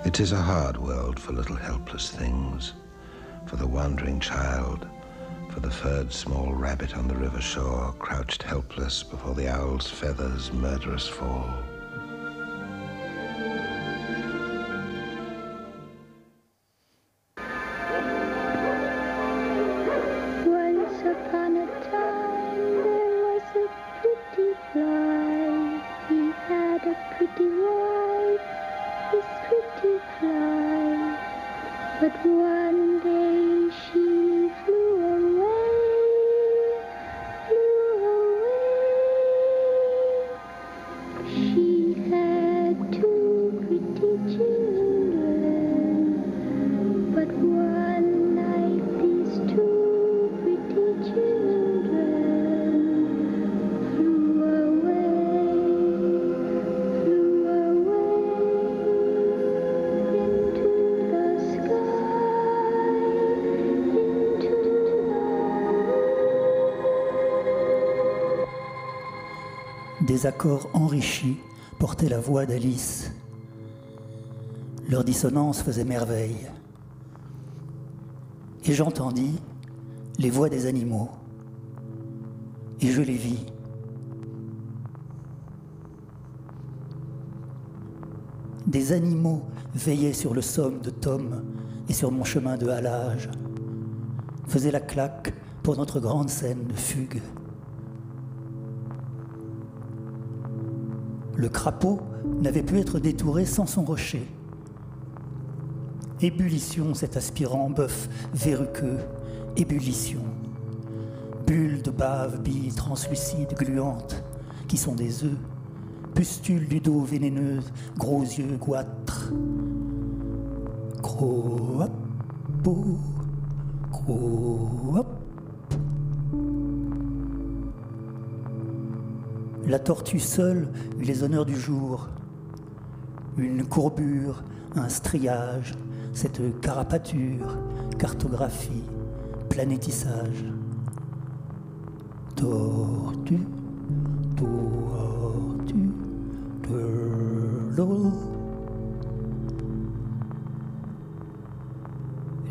It is a hard world for little helpless things, for the wandering child, for the furred small rabbit on the river shore, crouched helpless before the owl's feathers' murderous fall. Once upon a time there was a pretty fly. He had a pretty wife, this pretty fly. But one day she flew away, She had two pretty children, but one night these two pretty children flew away into the sky, into the... Des accords enrichis portaient la voix d'Alice. Leur dissonance faisait merveille. Et j'entendis les voix des animaux. Et je les vis. Des animaux veillaient sur le somme de Tom et sur mon chemin de halage, faisaient la claque pour notre grande scène de fugue. Le crapaud n'avait pu être détouré sans son rocher. Ébullition, cet aspirant bœuf verruqueux, ébullition. Bulles de bave, billes translucides, gluantes, qui sont des œufs, pustules du dos vénéneuses, gros yeux goîtres. Gros hop, gros hop. La tortue seule eut les honneurs du jour. Une courbure, un striage, cette carapature, cartographie, planétissage. Tortue, tortue, turtle.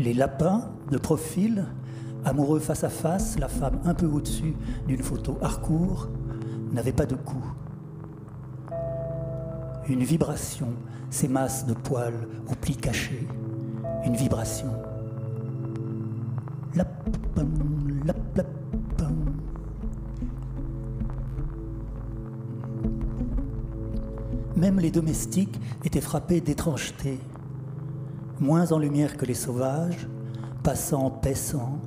Les lapins, de profil, amoureux face à face, la femme un peu au-dessus d'une photo Harcourt, n'avait pas de cou. Une vibration, ces masses de poils aux plis cachés. Une vibration. Lapin, lapin. Même les domestiques étaient frappés d'étrangeté. Moins en lumière que les sauvages, passant, paissant,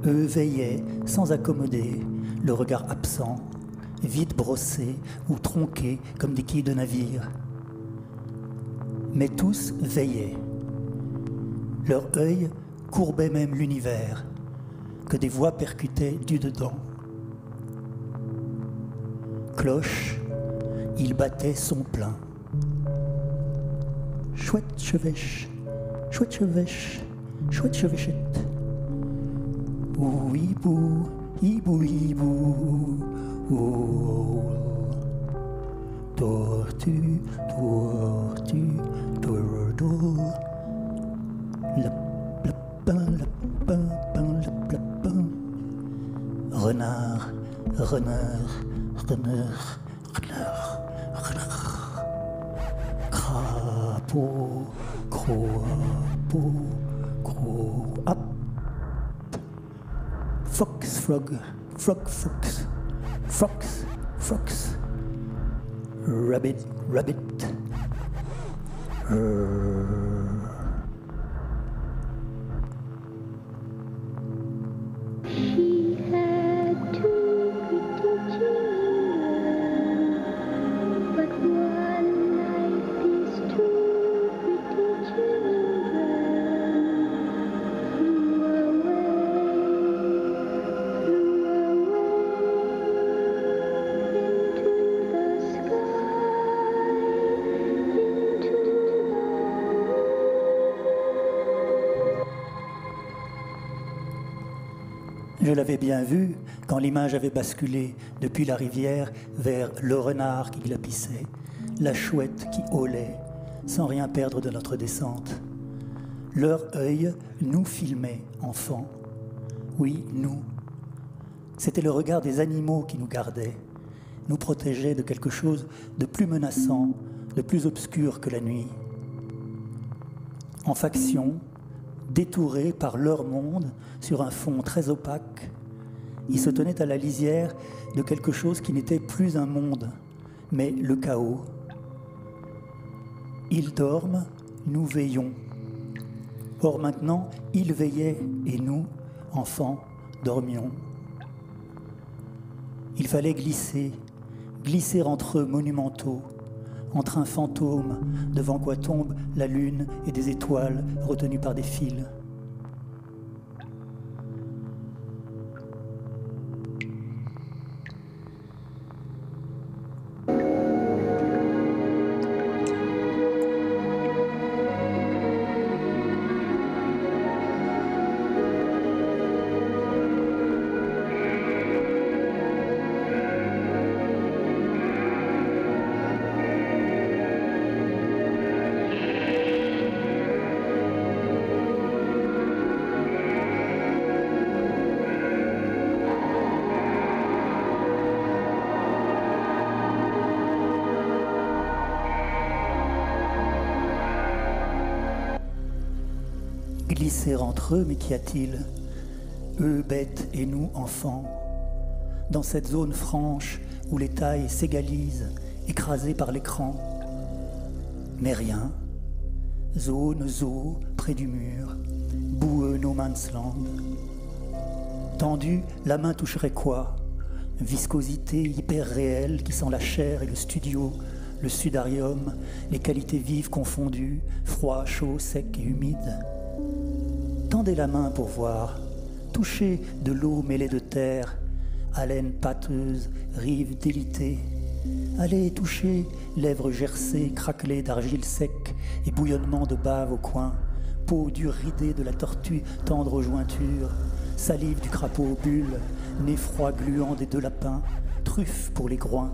eux veillaient sans accommoder, le regard absent, vite brossés ou tronqués comme des quilles de navire. Mais tous veillaient. Leur œil courbait même l'univers, que des voix percutaient du dedans. Cloche, il battait son plein. Chouette chevêche, chouette chevêche, chouette chevêchette. Ouh hibou, hibou hibou. Oh, tortue, tortue, turtle. Lapin, lapin, lapin. Renard, renard, renard, renard, renard. Crapaud, crapaud, gros hop. Fox, frog, frog, fox. Fox, fox, rabbit, rabbit. She had two pretty children, but one night these two pretty children flew away into the sky, into Je l'avais bien vu quand l'image avait basculé depuis la rivière vers le renard qui glapissait, la chouette qui hôlait, sans rien perdre de notre descente. Leur œil nous filmait, enfants. Oui, nous. C'était le regard des animaux qui nous gardait, nous protégeait de quelque chose de plus menaçant, de plus obscur que la nuit. En faction, détourés par leur monde sur un fond très opaque, ils se tenaient à la lisière de quelque chose qui n'était plus un monde, mais le chaos. Ils dorment, nous veillons. Or maintenant, ils veillaient et nous, enfants, dormions. Il fallait glisser entre eux monumentaux, entre un fantôme devant quoi tombe la lune et des étoiles retenues par des fils. Glisser entre eux, mais qu'y a-t-il? Eux bêtes et nous enfants, dans cette zone franche où les tailles s'égalisent, écrasées par l'écran. Mais rien. Zone, zoo, près du mur, boueux no man's land. Tendu, la main toucherait quoi? Viscosité hyper réelle qui sent la chair et le studio, le sudarium, les qualités vives confondues, froid, chaud, sec et humide. Tendez la main pour voir, touchez de l'eau mêlée de terre, haleine pâteuse, rive délitée. Allez toucher lèvres gercées, craquelées d'argile sec et bouillonnement de bave au coin, peau dure ridée de la tortue tendre aux jointures, salive du crapaud aux bulles, nez froid gluant des deux lapins, truffe pour les groins.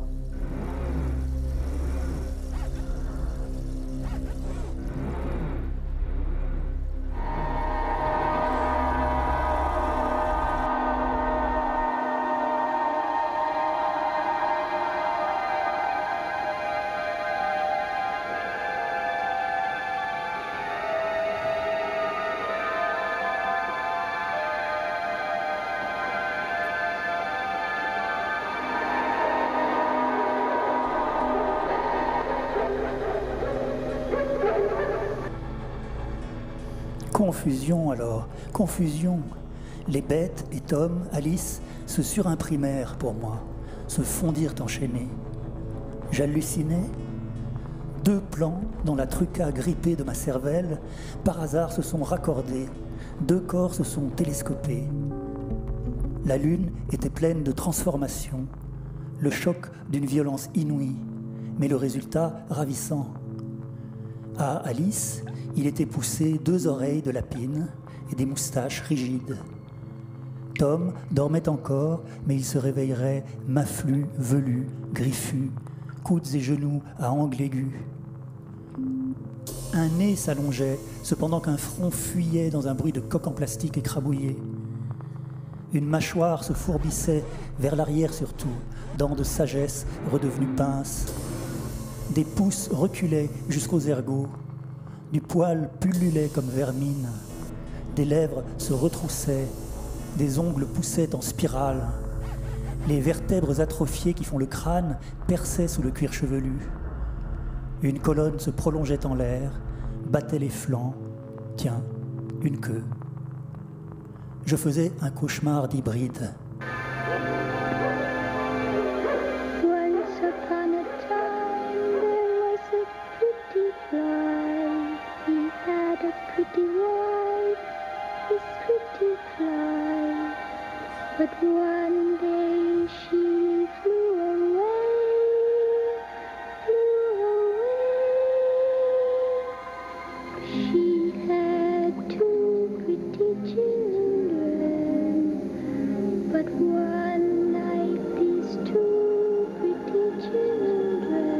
Confusion alors, confusion. Les bêtes et Tom, Alice, se surimprimèrent pour moi, se fondirent enchaînés. J'hallucinais. Deux plans dont la truca grippée de ma cervelle, par hasard se sont raccordés, deux corps se sont télescopés. La lune était pleine de transformations, le choc d'une violence inouïe, mais le résultat ravissant. À Alice, il était poussé deux oreilles de lapine et des moustaches rigides. Tom dormait encore, mais il se réveillerait maflu, velu, griffu, coudes et genoux à angles aigus. Un nez s'allongeait, cependant qu'un front fuyait dans un bruit de coque en plastique écrabouillé. Une mâchoire se fourbissait vers l'arrière surtout, dents de sagesse redevenues pinces. Des pouces reculaient jusqu'aux ergots. Du poil pullulait comme vermine. Des lèvres se retroussaient. Des ongles poussaient en spirale. Les vertèbres atrophiées qui font le crâne perçaient sous le cuir chevelu. Une colonne se prolongeait en l'air, battait les flancs. Tiens, une queue. Je faisais un cauchemar d'hybride. Once upon a time there was a pretty fly. He had a pretty wife, this pretty fly. But one day she flew away, She had two pretty children, but one night these two pretty children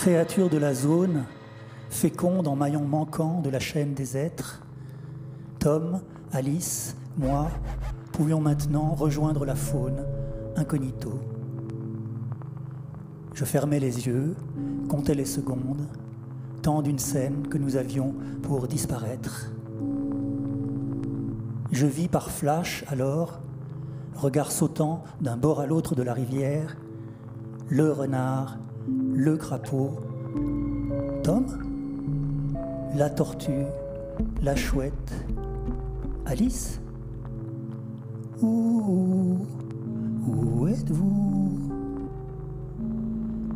Créature de la zone, féconde en maillon manquant de la chaîne des êtres, Tom, Alice, moi, pouvions maintenant rejoindre la faune incognito. Je fermais les yeux, comptais les secondes, temps d'une scène que nous avions pour disparaître. Je vis par flash alors, regard sautant d'un bord à l'autre de la rivière, le renard, le crapaud, Tom, la tortue, la chouette, Alice. Où êtes-vous?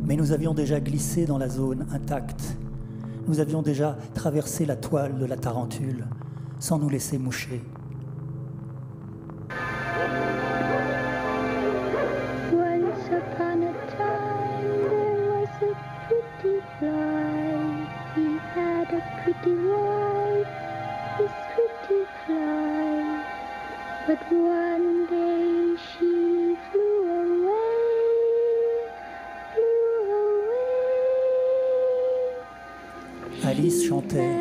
Mais nous avions déjà glissé dans la zone intacte. Nous avions déjà traversé la toile de la tarentule sans nous laisser moucher. Once upon a time there was a pretty fly. He had a pretty wife, this pretty fly. But one day she flew away, Alice chantait.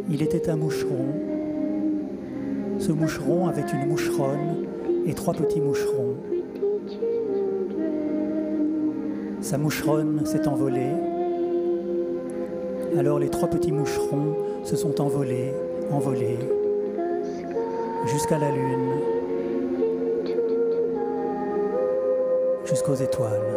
Il était un moucheron. Ce moucheron avait une moucheronne et 3 petits moucherons. Sa moucheronne s'est envolée. Alors les 3 petits moucherons se sont envolés, jusqu'à la lune, jusqu'aux étoiles.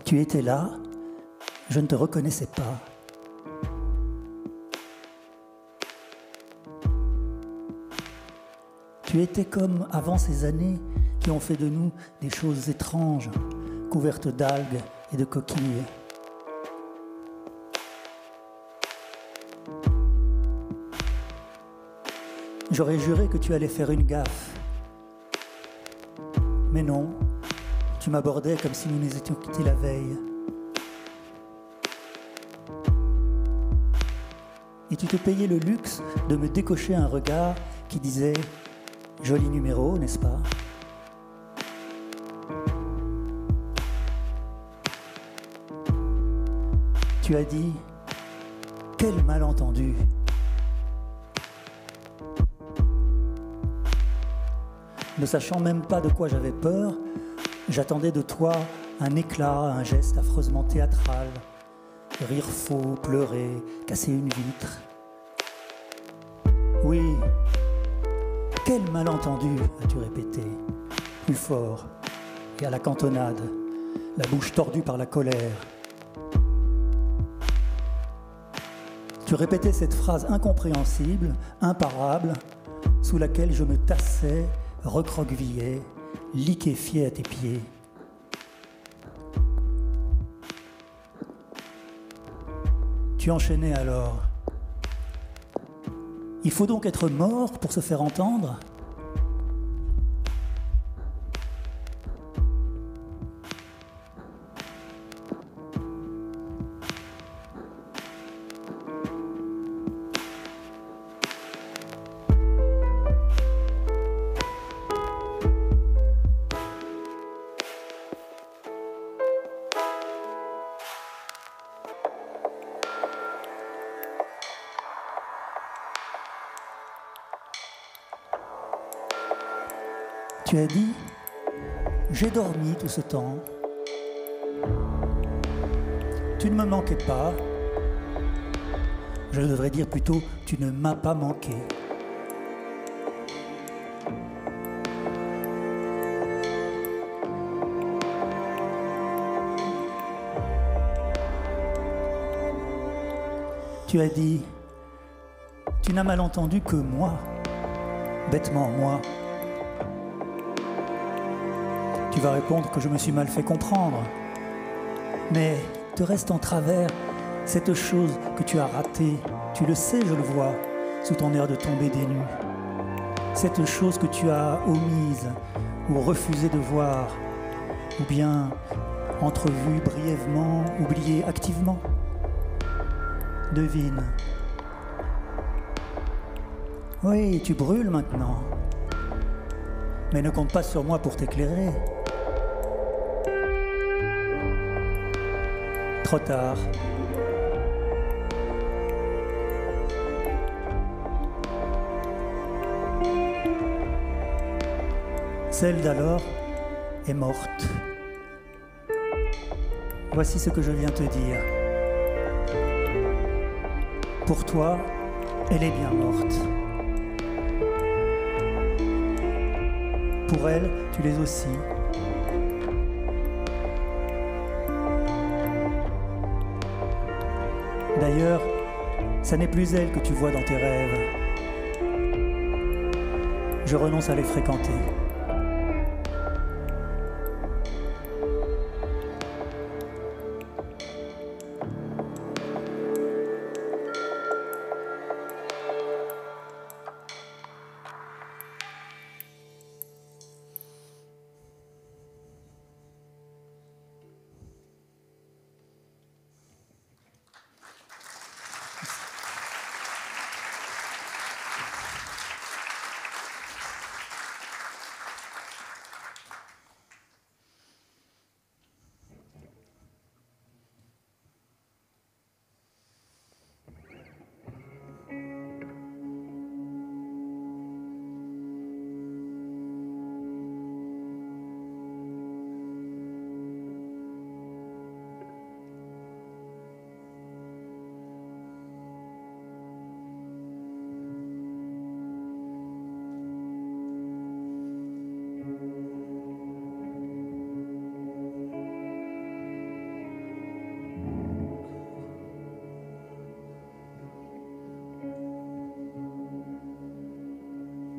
Tu étais là, je ne te reconnaissais pas. Tu étais comme avant ces années qui ont fait de nous des choses étranges, couvertes d'algues et de coquilles. J'aurais juré que tu allais faire une gaffe. Mais non. Tu m'abordais comme si nous nous étions quittés la veille. Et tu te payais le luxe de me décocher un regard qui disait « Joli numéro, n'est-ce pas ?» Tu as dit « Quel malentendu !» Ne sachant même pas de quoi j'avais peur, j'attendais de toi un éclat, un geste affreusement théâtral, rire faux, pleurer, casser une vitre. Oui, quel malentendu, as-tu répété, plus fort, et à la cantonade, la bouche tordue par la colère. Tu répétais cette phrase incompréhensible, imparable, sous laquelle je me tassais, recroquevillais, liquéfié à tes pieds. Tu enchaînais alors. Il faut donc être mort pour se faire entendre ? Tu as dit, j'ai dormi tout ce temps. Tu ne me manquais pas. Je devrais dire plutôt, tu ne m'as pas manqué. Tu as dit, tu n'as mal entendu que moi, bêtement moi. Tu vas répondre que je me suis mal fait comprendre. Mais te reste en travers cette chose que tu as ratée. Tu le sais, je le vois, sous ton air de tomber des nues. Cette chose que tu as omise ou refusé de voir, ou bien entrevue brièvement, oubliée activement. Devine. Oui, tu brûles maintenant. Mais ne compte pas sur moi pour t'éclairer. Trop tard. Celle d'alors est morte. Voici ce que je viens te dire. Pour toi, elle est bien morte. Pour elle, tu l'es aussi. D'ailleurs, ça n'est plus elle que tu vois dans tes rêves. Je renonce à les fréquenter.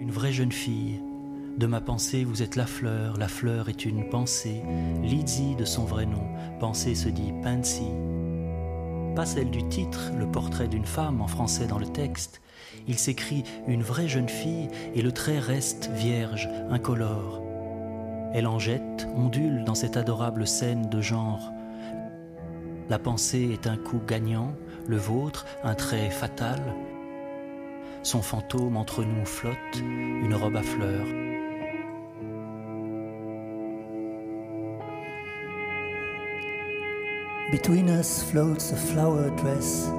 Une vraie jeune fille. De ma pensée, vous êtes la fleur est une pensée. Lizzie de son vrai nom, pensée se dit Pansy. Pas celle du titre, le portrait d'une femme en français dans le texte. Il s'écrit une vraie jeune fille et le trait reste vierge, incolore. Elle en jette, ondule dans cette adorable scène de genre. La pensée est un coup gagnant, le vôtre un trait fatal. Son fantôme entre nous flotte, une robe à fleurs. Between us floats a flower dress,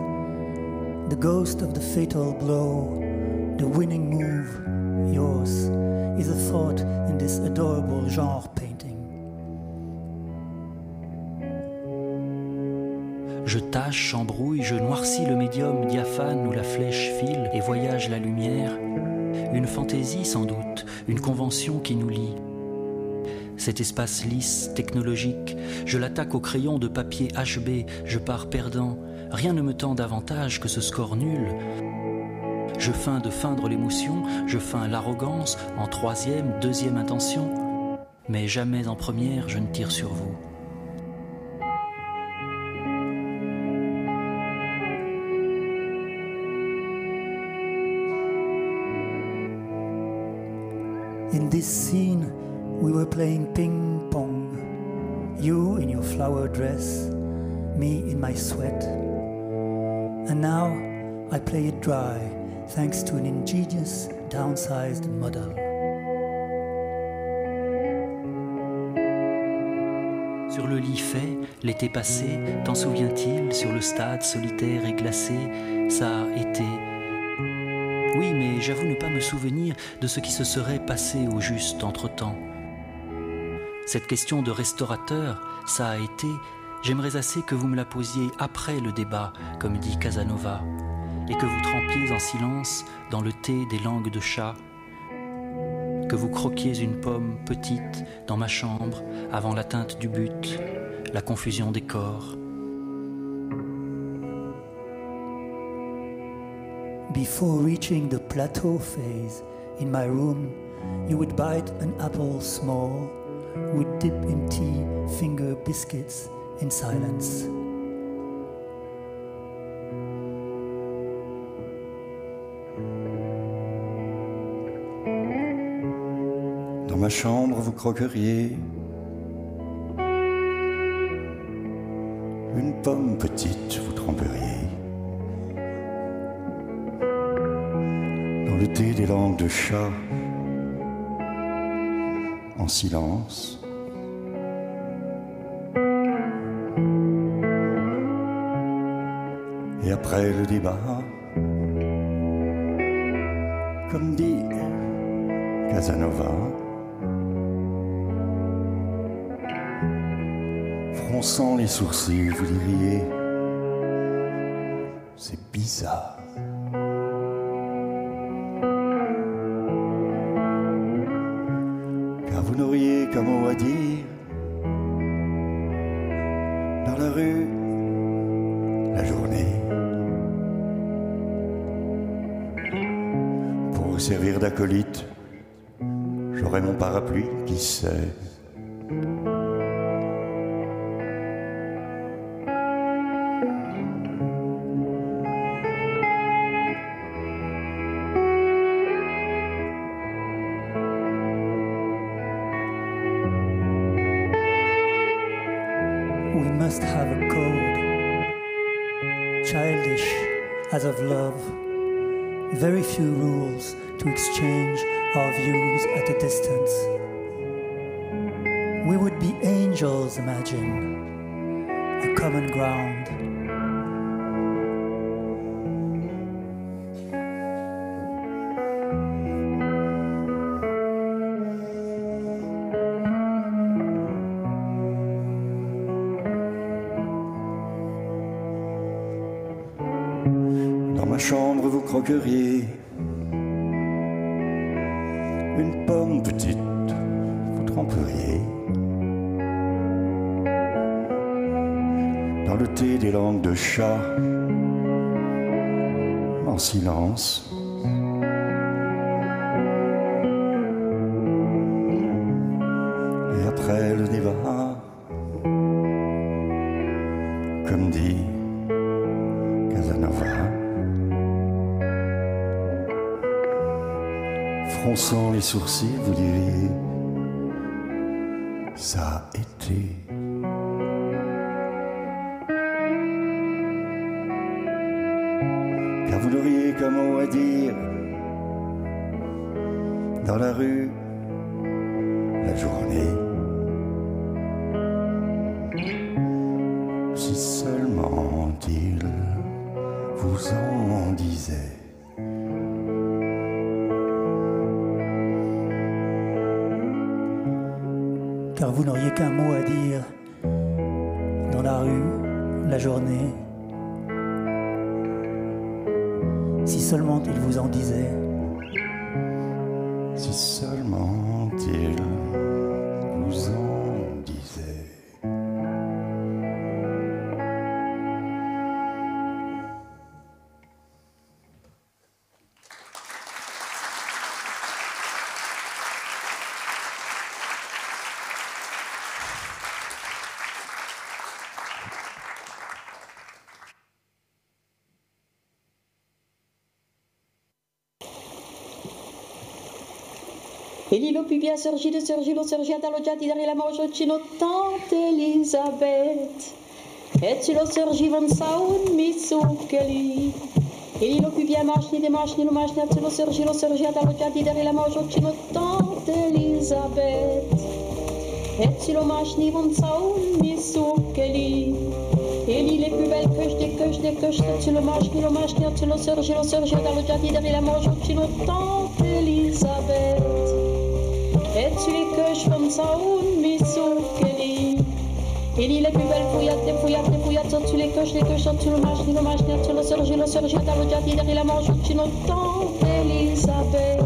the ghost of the fatal blow, the winning move, yours, is a thought in this adorable genre painting. Je tâche, j'embrouille, je noircis le médium diaphane où la flèche file et voyage la lumière. Une fantaisie sans doute, une convention qui nous lie. Cet espace lisse, technologique, je l'attaque au crayon de papier HB, je pars perdant. Rien ne me tend davantage que ce score nul. Je feins de feindre l'émotion, je feins l'arrogance en troisième, deuxième intention. Mais jamais en première, je ne tire sur vous. In this scene, we were playing ping pong. You in your flower dress, me in my sweat. And now I play it dry, thanks to an ingenious, downsized model. Sur le lit fait, l'été passé, t'en souviens-t-il, sur le stade solitaire et glacé, ça a été... Oui, mais j'avoue ne pas me souvenir de ce qui se serait passé au juste entre-temps. Cette question de restaurateur, ça a été, j'aimerais assez que vous me la posiez après le débat, comme dit Casanova. et que vous trempiez en silence dans le thé des langues de chat, que vous croquiez une pomme petite dans ma chambre avant l'atteinte du but, la confusion des corps. Before reaching the plateau phase, in my room, you would bite an apple small, would dip in tea, finger biscuits in silence. Dans ma chambre, vous croqueriez une pomme petite, vous tremperiez dans le thé des langues de chat, en silence. Et après le débat, comme dit Casanova, fronçant les sourcils, vous diriez, c'est bizarre. Car vous n'auriez qu'un mot à dire dans la rue, la journée, pour vous servir d'acolyte. J'aurai mon parapluie, qui sait. We must have a code, childish as of love, very few rules to exchange our views at a distance. We would be angels, imagine, a common ground. Dans ma chambre, vous croqueriez une pomme petite, vous tremperiez dans le thé des langues de chat, en silence. Et après le débat, comme dit Casanova, fronçant les sourcils, vous diriez, ça a été. Car vous n'auriez qu'un mot à dire dans la rue, la journée. Si seulement il vous en disait. Car vous n'auriez qu'un mot à dire dans la rue, la journée. Si seulement il vous en disait. Si seulement il vous en disait. E Lilo più via sorgito, alloggiati dare la maugiocino tante Elisabeth. E ci lo sorgivon saun mi succheli. E Lilo più via marschni, ci lo sorgito, alloggiati dare la maugiocino tante Elisabeth. E ci lo marschnivon saun mi succheli. E lì le più belle coche, ci lo marschni, ci lo sorgito, alloggiati dare la maugiocino tante Elisabeth. Et tu les coches comme ça, un mi succheli. Et il est plus belle fouillate, tu les coches, tu le machines, tu le surgis, dans le jardin, derrière la manche, tu n'entends Elisabeth.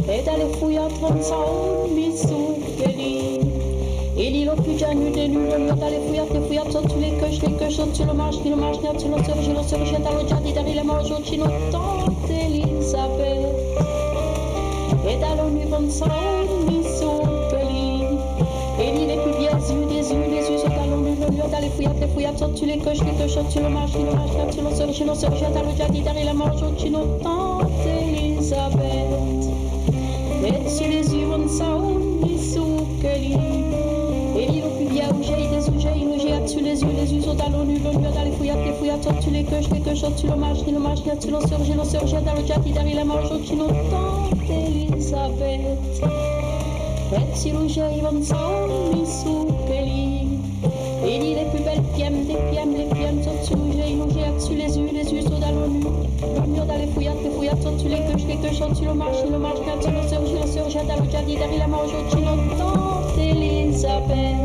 Et d'aller fouiller à 30 ans, bisous, Kelly. Et l'île au plus janu des nuls, le lieu d'aller fouiller, tu les coches, tu le machines, tu le surgis, dans le jardin, derrière la manche, tu n'entends Elisabeth. Et dans le nuit, 20 ans, bisous, Kelly. Et l'île est plus bien, des yeux, sur dans le lieu d'aller fouiller, tu les coches, tu le machines, tu le surgis, dans le jardin, derrière la manche, tu n'entends Elisabeth. Et sur les yeux, on s'en bisous, Kelly. Et l'île au plus bien, où j'ai des sujets, sur les yeux, sur dans le lieu d'aller fouiller, tu les coches, tu le machines, tu le surgis, dans le jardin, derrière la manche, tu n'entends Elisabeth. Et sur le j'ai, on s'en bisous, Kelly. Et l'île est plus belle, les pièmes, sur le j'ai, sur les yeux, sur dans le lieu d'aller fouiller, tu les coches, tu le machines, tu le surgis, dans le jardin, derrière la manche, tu n'entends Elisabeth.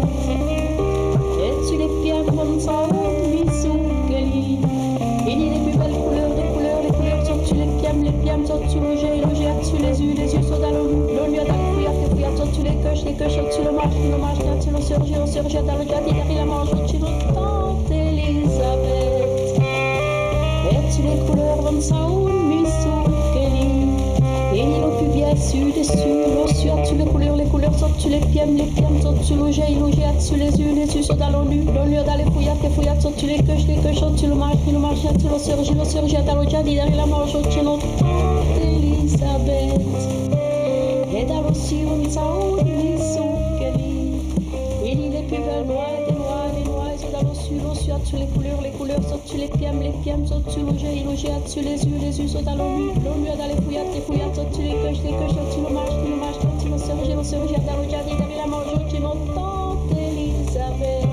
Et tu les pieds, on s'en bisous, Kelly. Et l'île est plus belle, les couleurs, sur les pièmes, sur le j'ai, sur les yeux, sur dans le lieu d'aller fouiller, tu les coches, tu le machines, tu le surgis, dans le jardin, derrière la manche, tu n'entends Elisabeth. Et tu les couleurs, on s'en bisous, Kelly. Et l'île au plus bien, dessus, tu les couleurs, tu les pieds, tu le j'ai, tu les yeux, sur dans le lieu d'aller fouiller, tu les coches, tu le machines, tu le surgis, dans le jardin, derrière la manche, tu n'entends Elisabeth. Et dans le ciel, on s'en bisous, Kelly. Et l'île est plus belle, noire, dans le ciel, tu les couleurs, tu les pieds, tu le j'ai, tu les yeux, dans le lieu d'aller fouiller, tu les coches, tu le machines, tu le surgis, dans le jardin, derrière la manche, tu n'entends Elisabeth.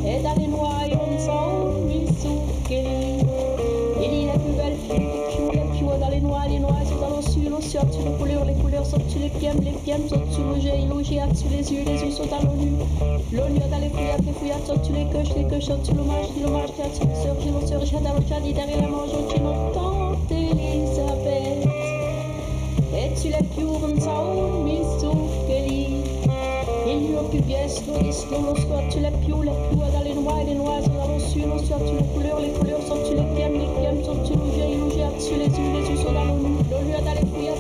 Et dans les noirs, on s'en bisous, Kelly. Et l'île est plus belle, les pieds, dans les noirs, dans le ciel, tu les couleurs, tu les pieds, tu le j'ai, tu les yeux, dans le lieu d'aller fouiller, tu les coches, tu le machines, tu le surgis, dans le jardin, derrière la manche, tu n'entends Elisabeth. Et tu les pieds, on s'en bisous, Kelly. Il n'y a plus bien, tu les pieds, dans les noirs, dans le ciel, tu les couleurs, tu les pieds, tu le j'ai, tu les yeux, dans le lieu d'aller fouiller,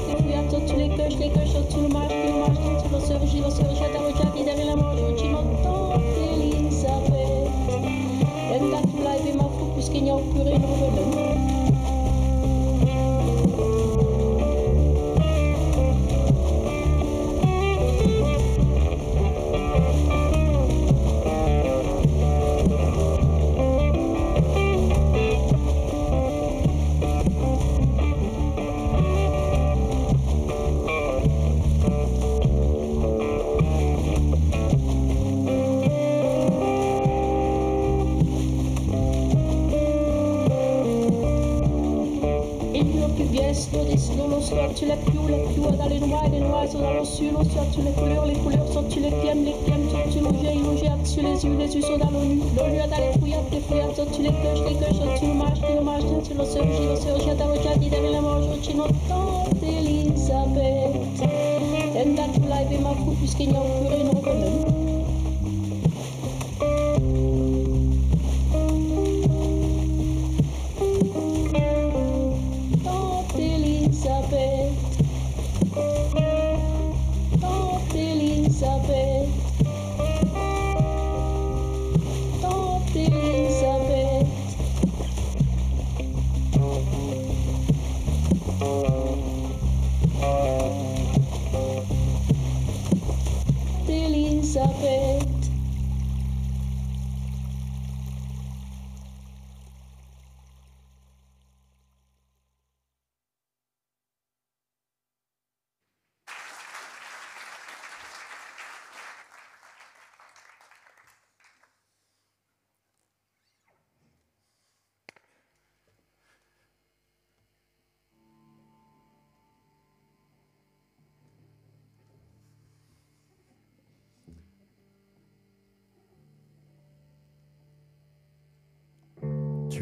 tu les coches, tu le machines, tu le surgis, dans le jardin, derrière la manche, tu n'entends Elisabeth. Et t'as tout live et ma fou, puisqu'il n'y a plus rien de venir. Tu les pieds, dans les noirs, dans le ciel, tu les couleurs, tu les pieds, tu le j'ai, tu les yeux, dans le lieu d'aller fouiller, tu les coches, tu le machines, tu le surgis, dans le jardin, derrière la manche, tu n'entends Elisabeth. Et t'as tout live et ma fou, puisqu'il n'y a plus rien de venir.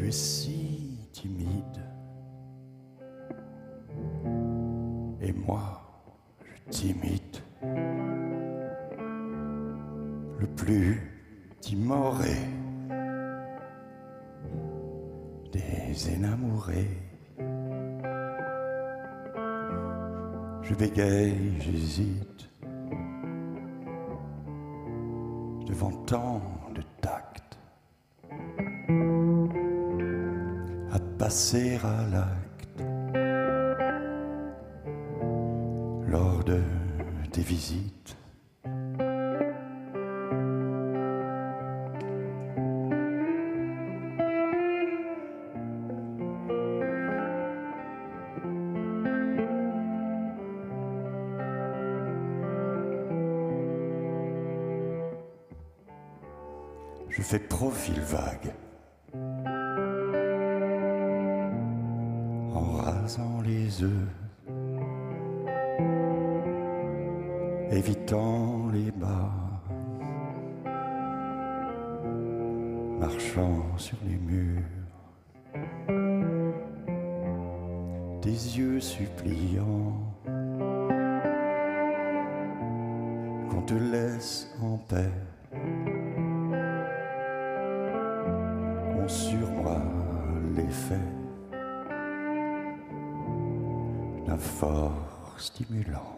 Tu es si timide. Et moi, je t'imite. Le plus timoré des énamourés. Je bégaye, j'hésite devant tant de tact à passer à l'acte lors de tes visites. Je fais profil vague en rasant les œufs, évitant les bas, marchant sur les murs, des yeux suppliants qu'on te laisse en paix. Sur moi l'effet d'un fort stimulant.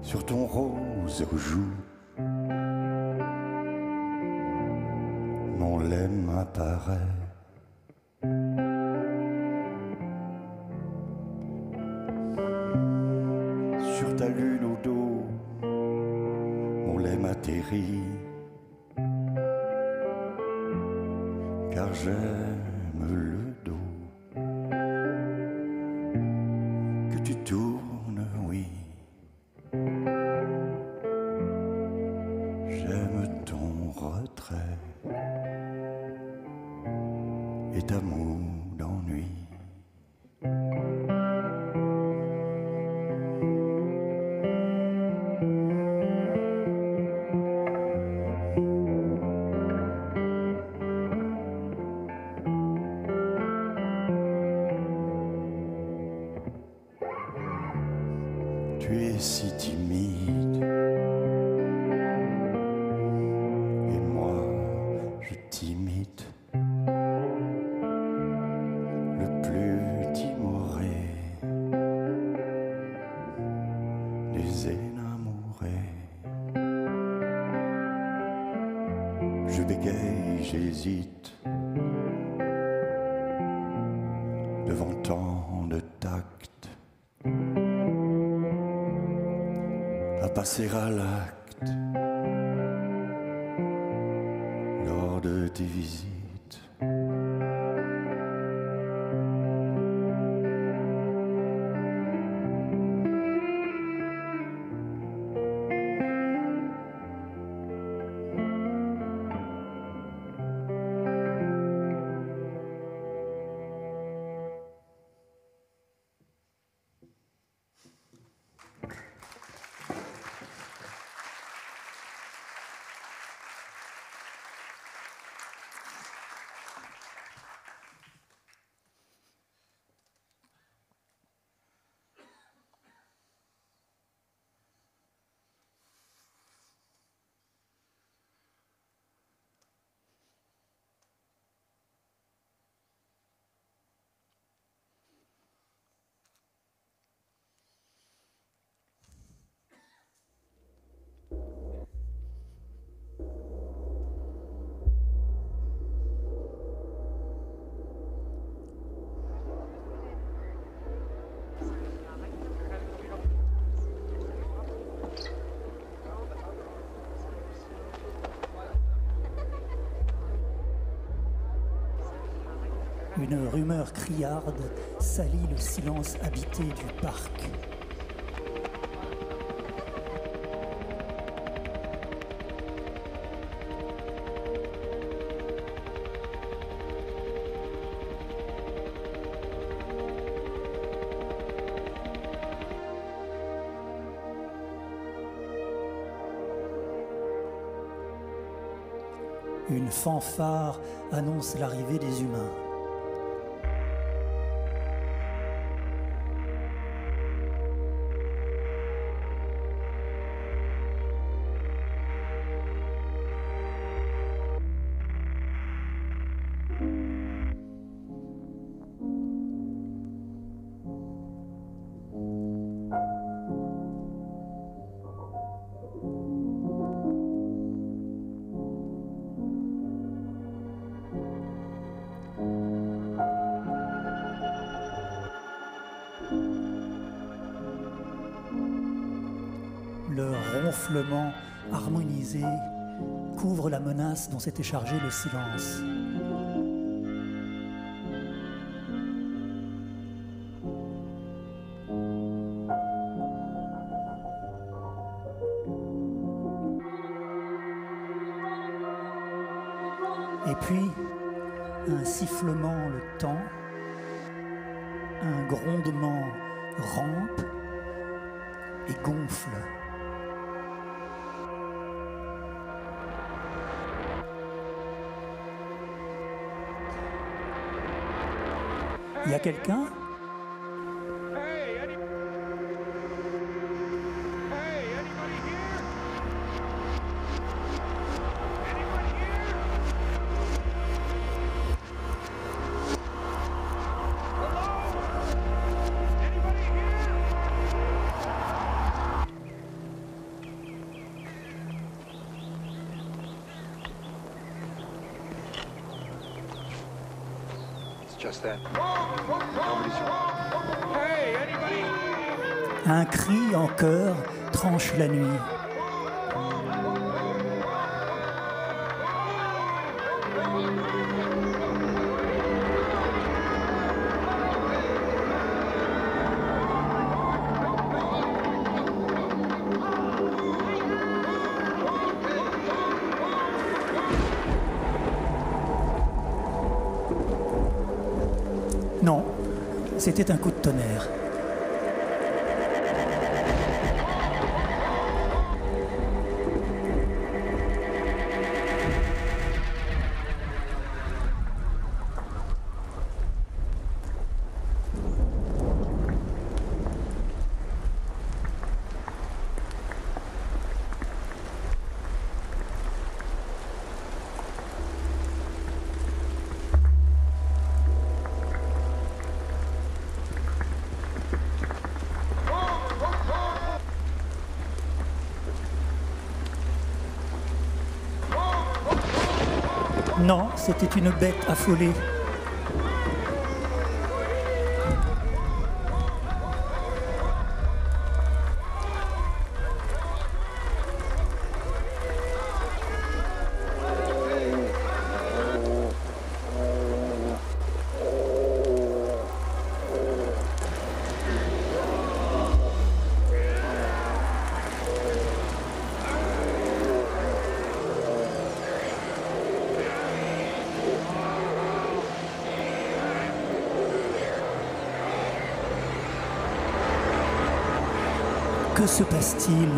Sur ton rose aux joues, mon lemme apparaît. Sur ta lune au dos, mon lemme atterrit. Car j'aime le dos que tu tournes, oui. J'aime ton retrait et ta moue d'ennui. Tu es si timide. Et moi, je t'imite. Le plus timoré des énamourés. Je bégaye, j'hésite devant tant de tact à passer à l'acte lors de tes visites. Une rumeur criarde salit le silence habité du parc. Une fanfare annonce l'arrivée des humains. Le ronflement harmonisé couvre la menace dont s'était chargé le silence. Et puis, un sifflement le temps, un grondement rampe et gonfle. Il y a quelqu'un ? Un cri en chœur tranche la nuit. Non, c'était un coup de tonnerre. Non, c'était une bête affolée. Que se passe-t-il ?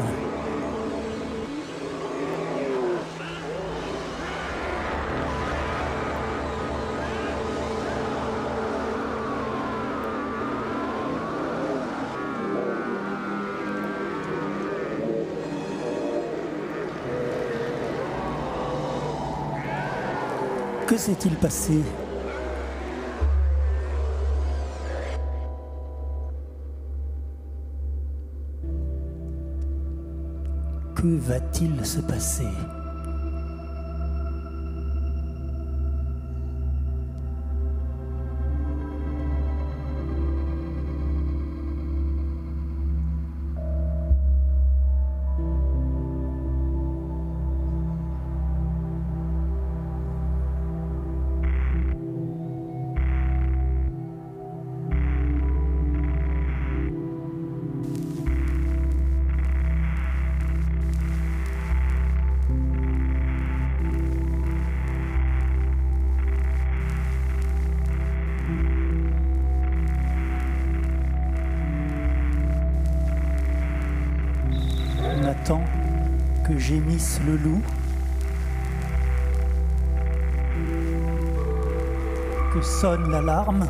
Que s'est-il passé ? Que va-t-il se passer ? On attend que gémisse le loup. que sonne l'alarme.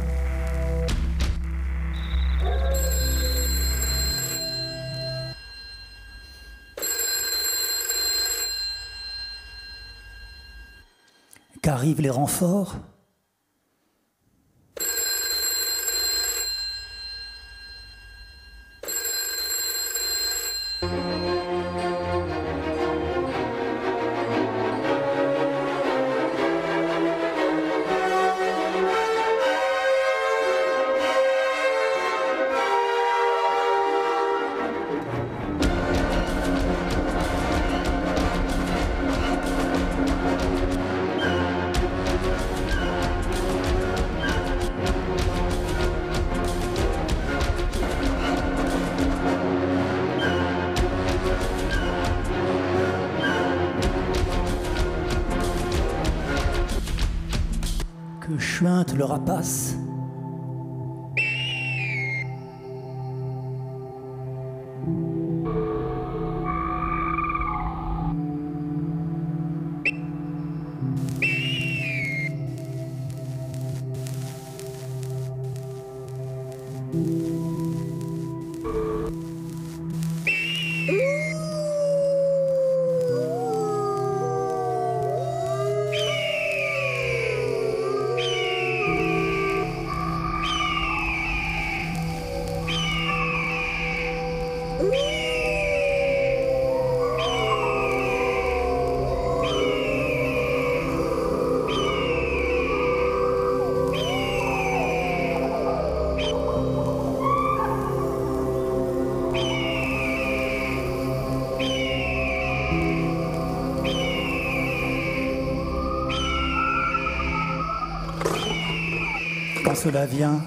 Qu'arrivent les renforts. Que chuinte le rapace. Quand cela vient,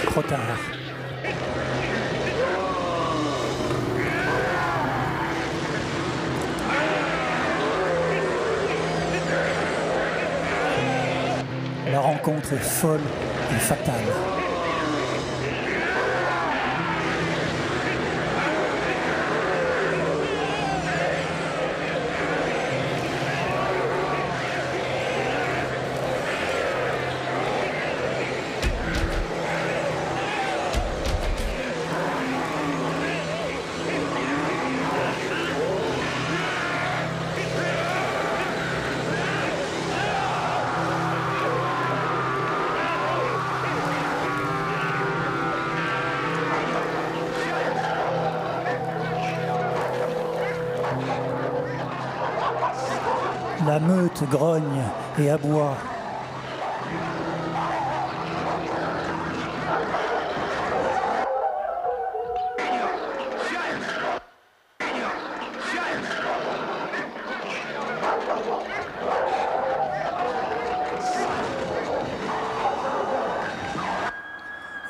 trop tard. La rencontre est folle et fatale. La meute grogne et aboie.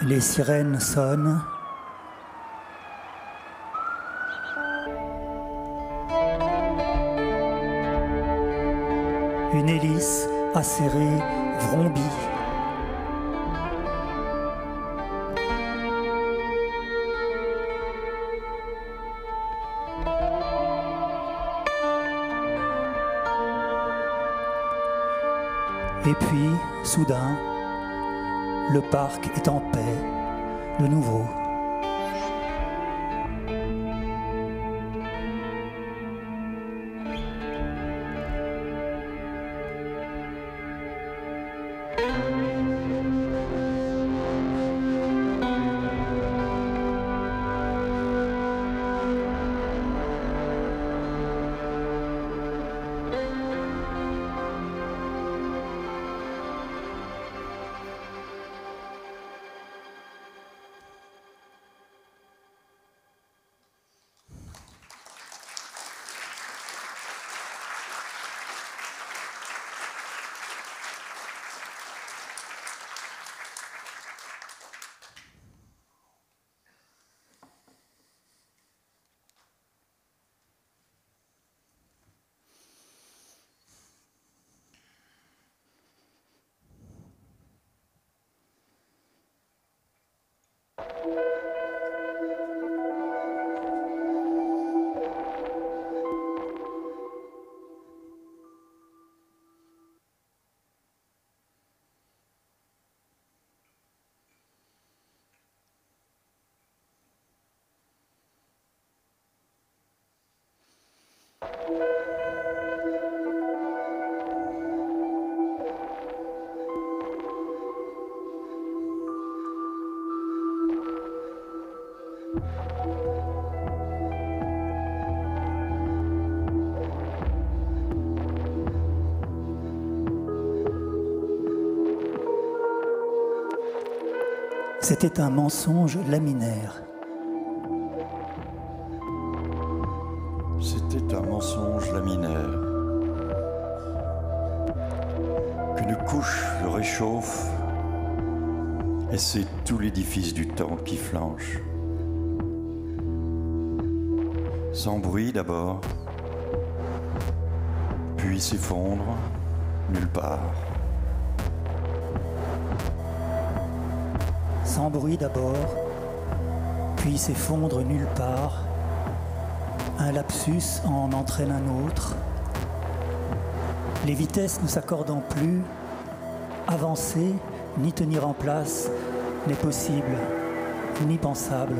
Les sirènes sonnent. Une hélice acérée vrombit. Et puis, soudain, le parc est en paix, de nouveau. C'était un mensonge laminaire. C'était un mensonge laminaire qu'une couche le réchauffe et c'est tout l'édifice du temps qui flanche. Sans bruit d'abord, puis s'effondre nulle part. Sans bruit d'abord, puis s'effondre nulle part. Un lapsus en entraîne un autre. Les vitesses ne s'accordant plus, avancer ni tenir en place n'est possible, ni pensable.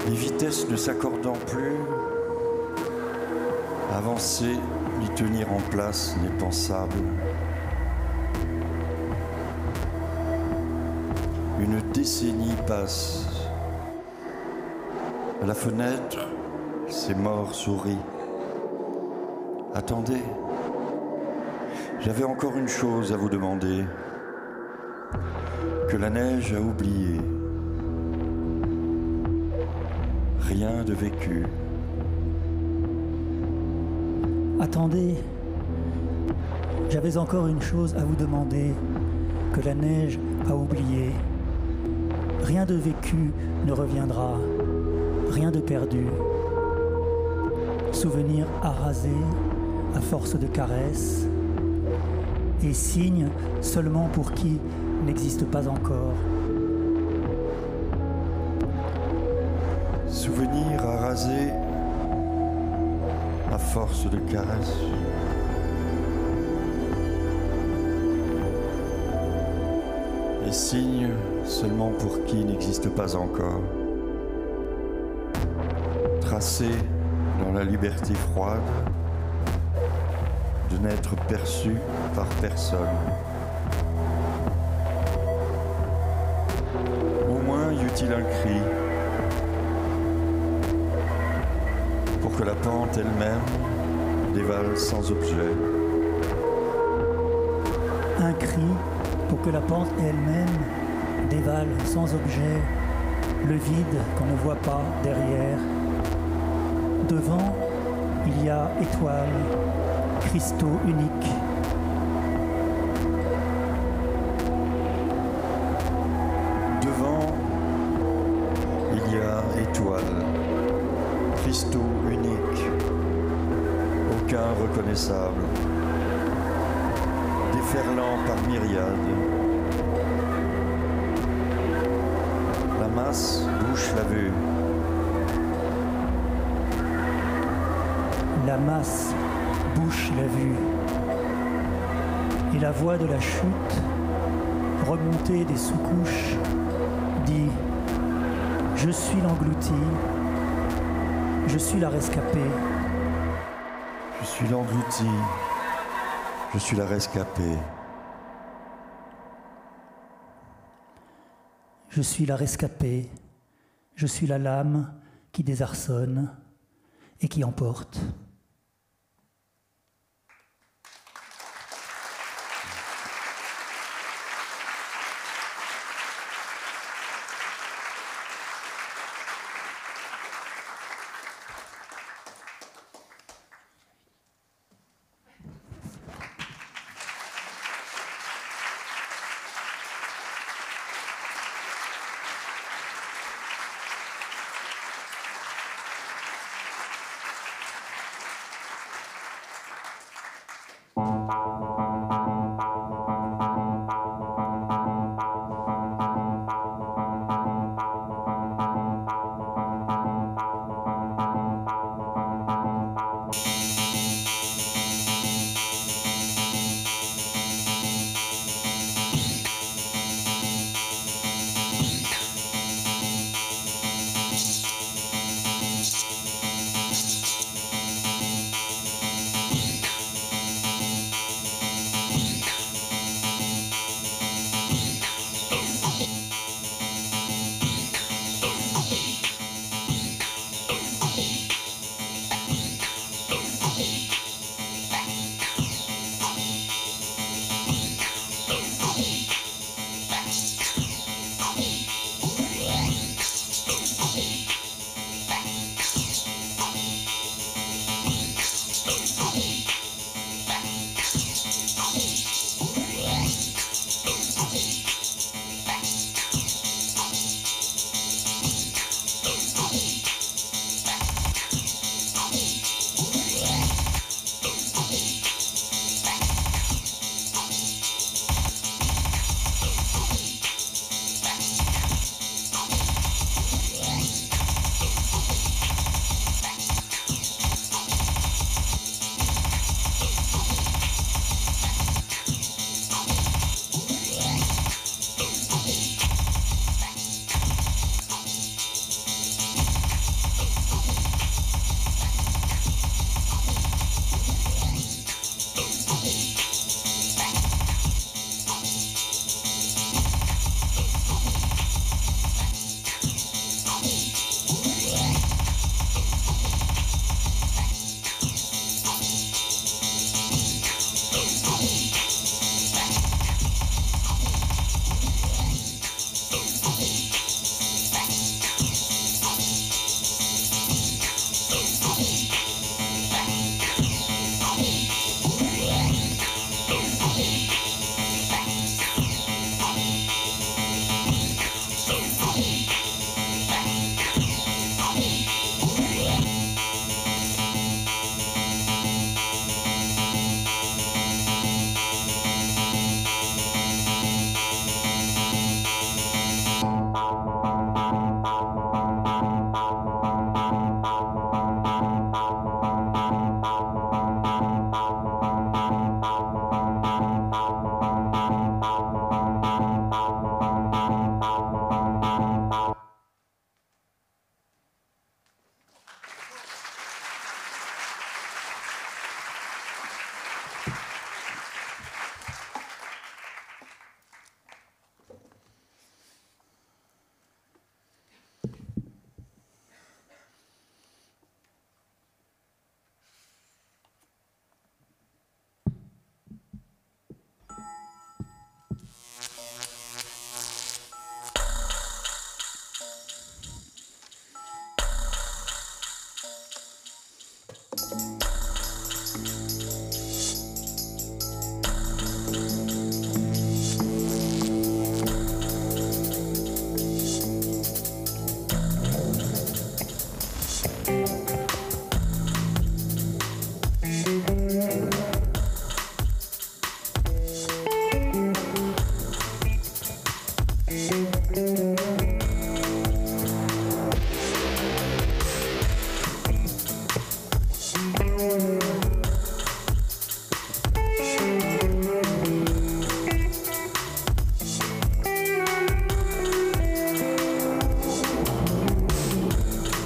Les vitesses ne s'accordant plus, avancer ni tenir en place n'est pensable. Une décennie passe. À la fenêtre, ces morts sourient. Attendez, j'avais encore une chose à vous demander, que la neige a oublié. Rien de vécu. Attendez, j'avais encore une chose à vous demander, que la neige a oublié. Rien de vécu ne reviendra, rien de perdu. Souvenir arasé à force de caresses, et signe seulement pour qui n'existe pas encore. Souvenir arasé à force de caresses. Et signe seulement pour qui n'existe pas encore. Tracé dans la liberté froide de n'être perçu par personne. Au moins y eut-il un cri pour que la pente elle-même dévale sans objet. Un cri pour que la pente elle-même dévale sans objet le vide qu'on ne voit pas derrière. Devant, il y a étoiles, cristaux uniques. Devant, il y a étoiles, cristaux uniques, aucun reconnaissable, déferlant par myriades. La masse bouche la vue. La masse bouche la vue. Et la voix de la chute, remontée des sous-couches, dit « Je suis l'englouti, je suis la rescapée. Je suis l'englouti, je suis la rescapée. Je suis la rescapée, je suis la lame qui désarçonne et qui emporte. »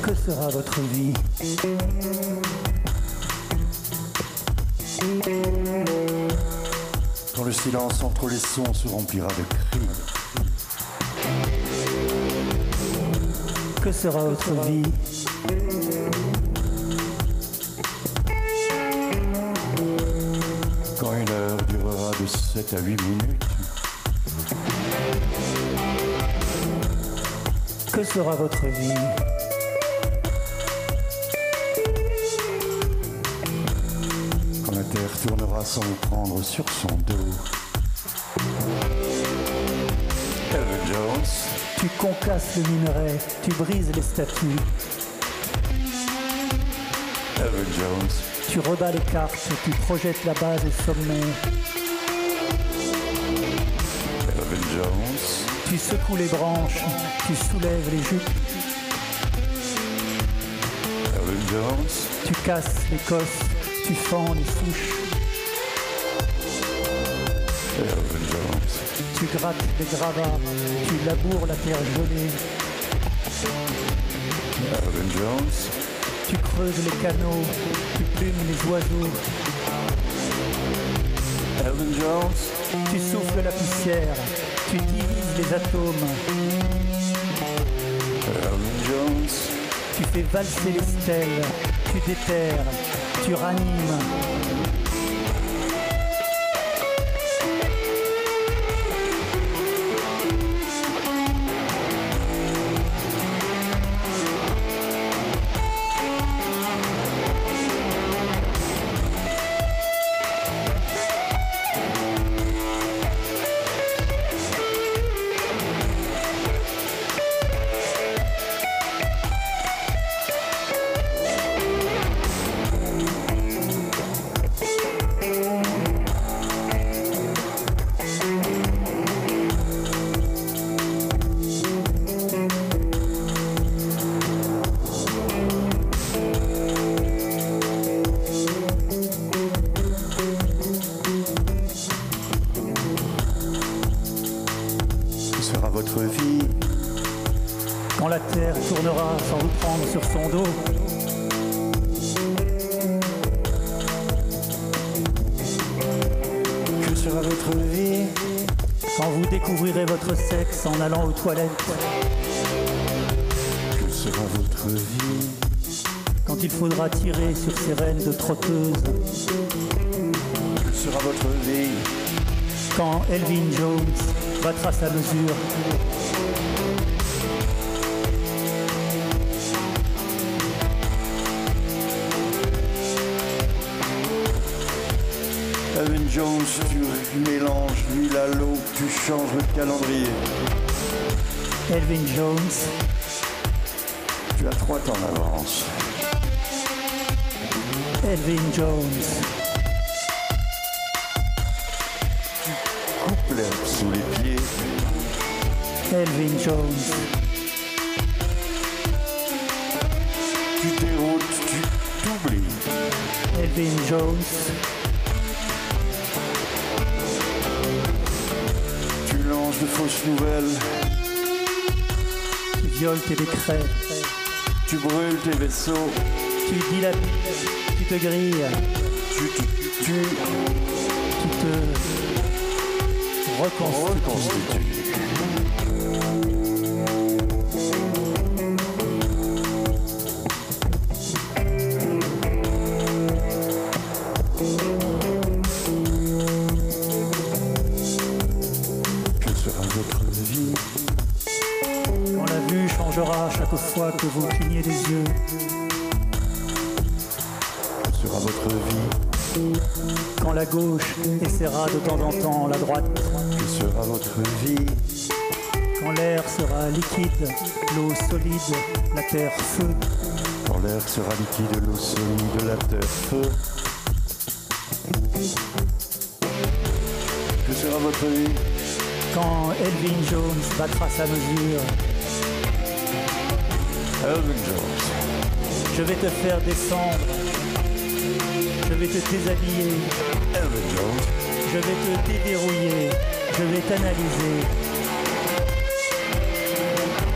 Que sera votre vie? Quand le silence entre les sons se remplira de cris. Que sera votre vie? Quand une heure durera de 7 à 8 minutes. Que sera votre vie? Quand la terre tournera sans vous prendre sur son dos. Elvin Jones. Tu concasses le minerai, tu brises les statues. Elvin Jones. Tu rebats les cartes, tu projettes la base au sommet. Elvin Jones. Tu secoues les branches, tu soulèves les jupes. Elvin Jones. Tu casses l'écosse, tu fends les souches. Elvin Jones. Tu grattes les gravats, tu laboures la terre gelée. Elvin Jones. Tu creuses les canaux, tu plumes les oiseaux. Elvin Jones. Tu souffles la poussière, tu divises les atomes. Elvin Jones. Tu fais valser les stèles, tu déterres, tu ranimes. Votre vie. Quand la terre tournera sans vous prendre sur son dos. Que sera votre vie? Quand vous découvrirez votre sexe en allant aux toilettes. Que sera votre vie? Quand il faudra tirer sur ces rênes de trotteuses. Que sera votre vie? Quand Elvin Jones battra sa mesure. Elvin Jones, tu mélanges l'huile à l'eau, tu changes le calendrier. Elvin Jones. Tu as 3 temps d'avance. Elvin Jones. Coupe l'herbe sous les pieds. Elvin Jones. Tu déroutes, tu t'oublies. Elvin Jones. Tu lances de fausses nouvelles. Tu violes tes décrets. Tu brûles tes vaisseaux. Tu dilapides. Tu te grilles. Tu Tu te reconstitues. Chaque fois que vous clignez des yeux, que sera votre vie? Quand la gauche essaiera de temps en temps la droite, que sera votre vie? Quand l'air sera liquide, l'eau solide, la terre feu. Quand l'air sera liquide, l'eau solide, la terre feu. Que sera votre vie? Quand Elvin Jones battra sa mesure. Elvin Jones. Je vais te faire descendre. Je vais te déshabiller. Elvin Jones. Je vais te déverrouiller. Je vais t'analyser.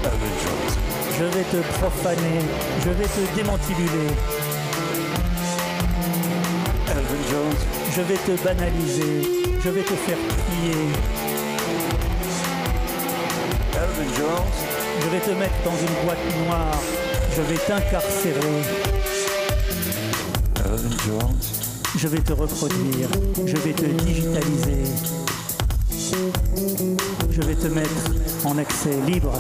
Elvin Jones. Je vais te profaner. Je vais te démantibuler. Elvin Jones. Je vais te banaliser. Je vais te faire plier. Elvin Jones. Je vais te mettre dans une boîte noire. Je vais t'incarcérer. Elvin Jones. Je vais te reproduire. Je vais te digitaliser. Je vais te mettre en accès libre.